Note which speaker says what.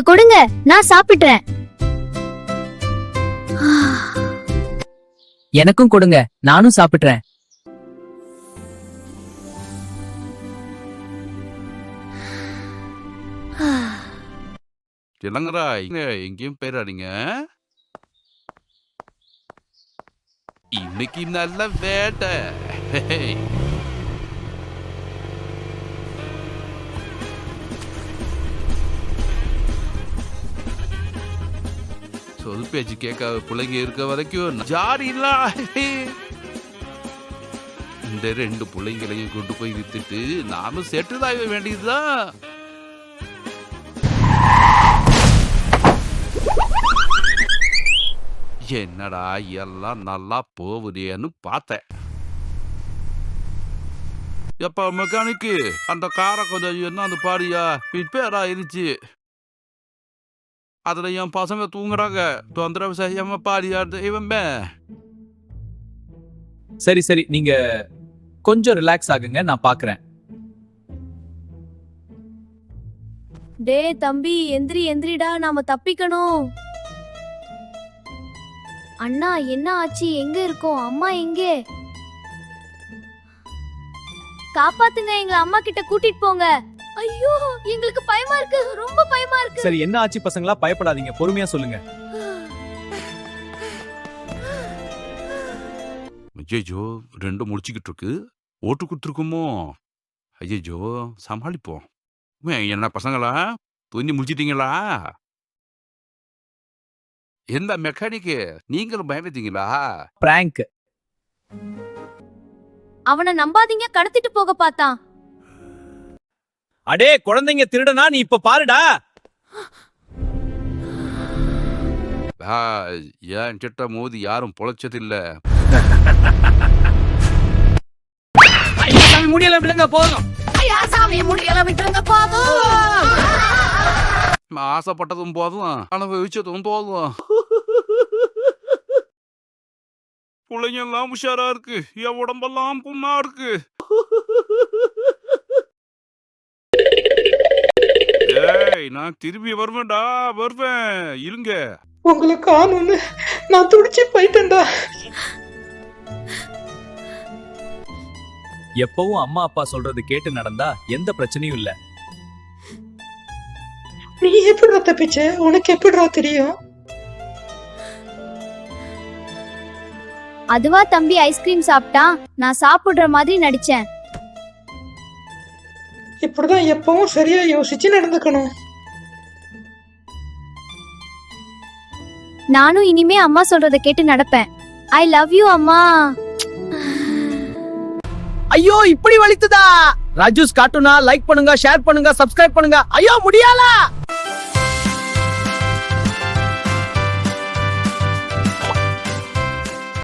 Speaker 1: கொடுங்க, நான் சாப்பிடுறேன்.
Speaker 2: எனக்கும் கொடுங்க, நானும் சாப்பிடுறேன்.
Speaker 3: என்னங்கடா எங்கேயும் போயிடாதீங்க. இன்னைக்கு நல்ல வேட்டை. சொல் பேச்சு கேட்காத பிள்ளைங்க இருக்க வரைக்கும் ஜாடி இல்ல. இந்த 2 பிள்ளைங்களையும் கொண்டு போய் வித்துட்டு நானும் செட்டில் ஆக வேண்டியதுதான். என்னடா எல்லாம் நல்லா போகுதேன்னு பார்த்தேன். எப்ப மெக்கானிக்கு அந்த காரை கொஞ்சம் என்ன அந்த பாடியா ரிப்பேர் ஆயிருச்சு. அதுல என் பசங்க தூங்குறாங்க. தொந்தரவு செய்யாம பாடியா தெய்வமே.
Speaker 2: சரி சரி, நீங்க கொஞ்சம் ரிலாக்ஸ் ஆகுங்க, நான் பாக்குறேன்.
Speaker 1: டே தம்பி, எந்திரிடா, நாம தப்பிக்கணும். அண்ணா, என்ன ஆச்சு? எங்க இருக்கோம்? அம்மா எங்கே? காப்பாத்துங்க, எங்க அம்மா கிட்ட கூட்டிட்டு போங்க. ஐயோ, எங்களுக்கு பயமா இருக்கு, ரொம்ப பயமா இருக்கு.
Speaker 2: சரி, என்ன ஆச்சு பசங்களா? பயப்படாதீங்க, பொறுமையா சொல்லுங்க.
Speaker 3: ஐயோ 2 முடிச்சுக்கிட்டு இருக்கு. ஓட்டு கொடுத்துருக்குமோ? ஐயோ, சமாளிப்போம். என்ன பசங்களா, தூங்கி முடிச்சிட்டீங்களா? எந்த மெக்கானிக்கு நீங்களும் பயந்துட்டீங்களா?
Speaker 2: பிராங்க்.
Speaker 1: அவனை நம்பாதீங்க, கடத்திட்டு போக பார்த்தான்.
Speaker 2: அடே குழந்தைங்க திருடனா, நீ இப்ப பாருடா.
Speaker 3: ஏன் கிட்ட மோதி யாரும் பொழைச்சதில்ல.
Speaker 2: முடியல விடுங்க, போதும்.
Speaker 3: ஆசைப்பட்டதும் போதும், அனுபவிச்சதும் போதும். பிள்ளைங்க எல்லாம் உஷாரா இருக்கு, என் உடம்பெல்லாம் புண்ணா இருக்கு. நான் திரும்பி வருவேன்டா, வருவேன். இருங்க,
Speaker 4: உங்களை காணும்னு நான் துடிச்சு போயிட்டேன்டா.
Speaker 2: எப்பவும் அம்மா அப்பா சொல்றது கேட்டு நடந்தா எந்த பிரச்சனையும் இல்ல.
Speaker 4: நீ எப்படிடா தப்பிச்ச? உனக்கு எப்படிடா தெரியும்?
Speaker 1: அதுவா தம்பி ஐஸ்கிரீம் சாப்பிட்டான், நான் சாப்பிடுற மாதிரி நடிச்சேன்.
Speaker 4: இப்படிதான் எப்பவும் சரியா யோசிச்சு நடந்துக்கணும்.
Speaker 1: நானும் இனிமே அம்மா சொல்றத கேட்டு நடப்பேன். ஐ லவ் யூ அம்மா.
Speaker 2: ஐயோ, இப்படி வலித்துதா? ராஜூஸ் கார்ட்டூனா லைக் பண்ணுங்க, ஷேர் பண்ணுங்க, சப்ஸ்கிரைப் பண்ணுங்க. ஐயோ முடியல.